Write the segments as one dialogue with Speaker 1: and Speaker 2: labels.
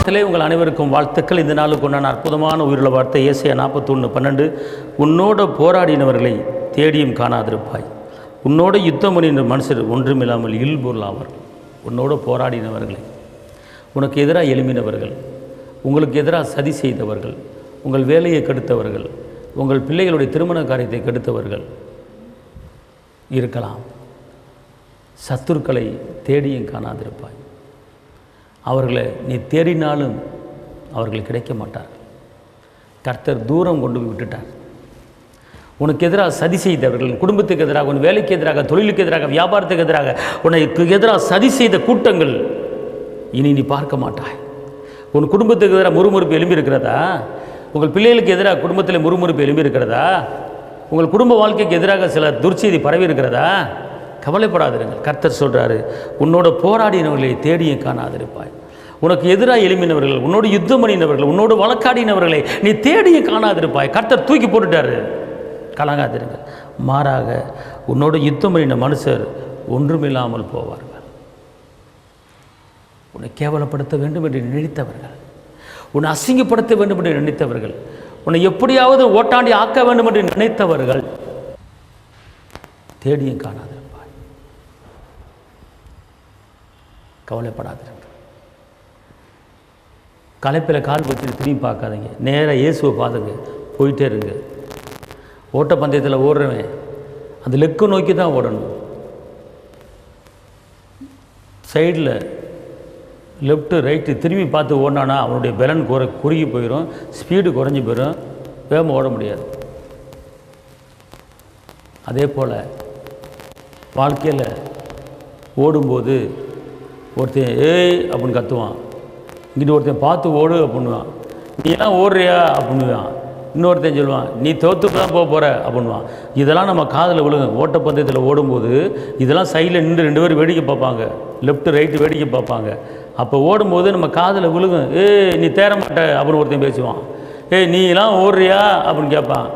Speaker 1: நாமத்திலே உங்கள் அனைவருக்கும் வாழ்த்துக்கள். இந்த நாளுக்கு உண்டான அற்புதமான உயிருள்ள வார்த்தை ஏசாயா 41:12. உன்னோட போராடினவர்களை தேடியும் காணாதிருப்பாய், உன்னோட யுத்தம் பண்ணின மனுஷர் ஒன்றுமில்லாமல் இல்பொருள் ஆவார். உன்னோட போராடினவர்களை, உனக்கு எதிராக எழும்பினவர்கள், உங்களுக்கு எதிராக சதி செய்தவர்கள், உங்கள் வேலையை கெடுத்தவர்கள், உங்கள் பிள்ளைகளுடைய திருமண காரியத்தை கெடுத்தவர்கள் இருக்கலாம். சத்துருக்களை தேடியும் காணாதிருப்பாய். அவர்களை நீ தேடினாலும் அவர்கள் கிடைக்க மாட்டார்கள். கர்த்தர் தூரம் கொண்டு போய் விட்டுட்டார். உனக்கு எதிராக சதி செய்தவர்கள், குடும்பத்துக்கு எதிராக, உன் வேலைக்கு எதிராக, தொழிலுக்கு எதிராக, வியாபாரத்துக்கு எதிராக உனக்கு எதிராக சதி செய்த கூட்டங்கள் இனி நீ பார்க்க மாட்டாய். உன் குடும்பத்துக்கு எதிராக முறுமுறுப்பு எழும்பி இருக்கிறதா? உங்கள் பிள்ளைகளுக்கு எதிராக குடும்பத்தில் முறுமுறுப்பு எழும்பி இருக்கிறதா? உங்கள் குடும்ப வாழ்க்கைக்கு எதிராக சில துர்ச்செய்தி பரவி இருக்கிறதா? கவலைப்படாதிருங்கள். கர்த்தர் சொல்கிறாரு, உன்னோட போராடினவர்களை தேடியும் காணாதிருப்பாய். உனக்கு எதிராக எழுப்பினவர்கள், உன்னோடு யுத்தம் பண்ணினவர்கள், உன்னோடு வழக்காடினவர்களை நீ தேடியும் காணாதிருப்பாய். கர்த்தர் தூக்கி போட்டுட்டாரு. கலங்காதிருங்கள். மாறாக உன்னோட யுத்தம் பண்ணின மனுஷர் ஒன்றுமில்லாமல் போவார்கள். உன்னை கேவலப்படுத்த வேண்டும் என்று நினைத்தவர்கள், உன்னை அசிங்கப்படுத்த வேண்டும் என்று நினைத்தவர்கள், உன்னை எப்படியாவது ஓட்டாண்டி ஆக்க வேண்டும் என்று நினைத்தவர்கள் தேடியும் காணாதிருப்பாய். கவலைப்படாதிருங்க. களைப்பில் கால் வச்சுட்டு திரும்பி பார்க்காதீங்க. நேராக இயேசுவை பார்த்துங்க, போயிட்டே இருங்க. ஓட்டப்பந்தயத்தில் ஓடுறவன் அந்த லெக்கு நோக்கி தான் ஓடணும். சைடில் லெஃப்ட்டு ரைட்டு திரும்பி பார்த்து ஓடினானா அவனுடைய பலன் குறுகி போயிடும், ஸ்பீடு குறைஞ்சி போயிடும், வேகமாக ஓட முடியாது. அதே போல் வாழ்க்கையில் ஓடும்போது ஒருத்தன் ஏய் அப்படின்னு கத்துவான், இங்கிட்டு ஒருத்தன் பார்த்து ஓடு அப்படின்வான், நீ எல்லாம் ஓடுறியா அப்படின்வான். இன்னொருத்தன் சொல்லுவான், நீ தோத்துக்கு தான் போகிற அப்படின்வான். இதெல்லாம் நம்ம காதில் விழுங்க. ஓட்டப்பந்தயத்தில் ஓடும்போது இதெல்லாம் சைடில் நின்று 2 பேர் வேடிக்கை பார்ப்பாங்க, லெஃப்ட்டு ரைட்டு வேடிக்கை பார்ப்பாங்க. அப்போ ஓடும்போது நம்ம காதில் விழுங்க. நீ தேர மாட்ட அப்படின்னு ஒருத்தன் பேசுவான். நீ எல்லாம் ஓடுறியா அப்படின்னு கேட்பான்.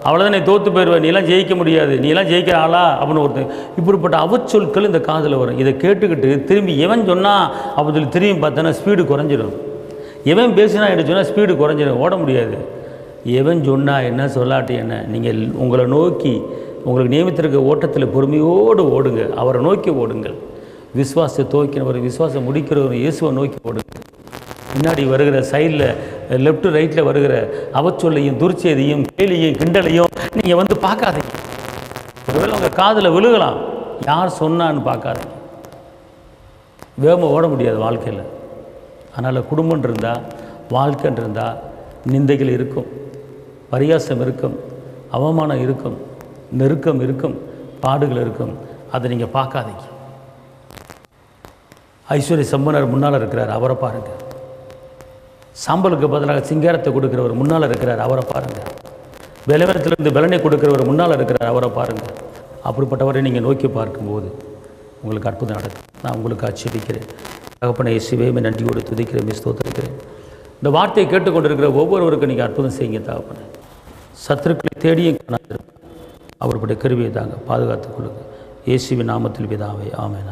Speaker 1: அவ்வளோதான், நீ தோற்று போயிடுவேன், நீலாம் ஜெயிக்க முடியாது, நீலாம் ஜெயிக்கிற ஆளா அப்படின்னு ஒருத்தன். இப்படிப்பட்ட அவச்சொற்கள் இந்த காதில் வரும். இதை கேட்டுக்கிட்டு திரும்பி எவன் சொன்னால் அப்படின்னு சொல்லி திரும்பி பார்த்தோன்னா ஸ்பீடு குறைஞ்சிடும். எவன் பேசினா என்று சொன்னால் ஸ்பீடு குறைஞ்சிடும், ஓட முடியாது. எவன் சொன்னால் என்ன சொல்லாட்டி என்ன, நீங்கள் உங்களை நோக்கி உங்களுக்கு நியமித்திருக்க ஓட்டத்தில் பொறுமையோடு ஓடுங்க. அவரை நோக்கி ஓடுங்கள். விசுவாசத்தை துவக்கினவர், விசுவாசம் முடிக்கிறவர் இயேசுவை நோக்கி ஓடுங்க. முன்னாடி வருகிற சைடில் லெஃப்ட்டு ரைட்டில் வருகிற அவச்சொல்லையும் துர்ச்செய்தியும் கேலியையும் கிண்டலையும் நீங்கள் வந்து பார்க்காதீங்க. ஒருவேளை உங்கள் காதில் விழுகலாம், யார் சொன்னான்னு பார்க்காதீங்க. வேகமாக ஓட முடியாது வாழ்க்கையில். அதனால் குடும்பம் இருந்தால், வாழ்க்கைன்னு இருந்தால் நிந்தைகள் இருக்கும், பரியாசம் இருக்கும், அவமானம் இருக்கும், நெருக்கம் இருக்கும், பாடுகள் இருக்கும். அதை நீங்கள் பார்க்காதீங்க. ஐஸ்வர்ய சம்பனர் முன்னால் இருக்கிறார், அவரை பாருங்கள். சாம்பலுக்கு பதிலாக சிங்காரத்தை கொடுக்குறவர் முன்னால் இருக்கிறார், அவரை பாருங்கள். பலவீனத்திலிருந்து பலனை கொடுக்குறவர் முன்னால் இருக்கிறார், அவரை பாருங்கள். அப்படிப்பட்டவரை நீங்கள் நோக்கி பார்க்கும்போது உங்களுக்கு அற்புதம் நடக்கும். நான் உங்களுக்கு ஆட்சேபிக்கிறேன். தகப்பனை இயேசுவே நன்றியோடு துதிக்கிறேன், ஸ்தோத்திரிக்கிறேன். இந்த வார்த்தையை கேட்டுக்கொண்டிருக்கிற ஒவ்வொருவருக்கும் நீங்கள் அற்புதம் செய்யுங்க தகப்பனை. சத்துருக்களை தேடியும் காணாதிருப்பேன். அவருடைய கிருபையை தாங்க, பாதுகாத்துக் கொள்ளுங்கள். இயேசுவின் நாமத்தில் பிதாவே, ஆமென்.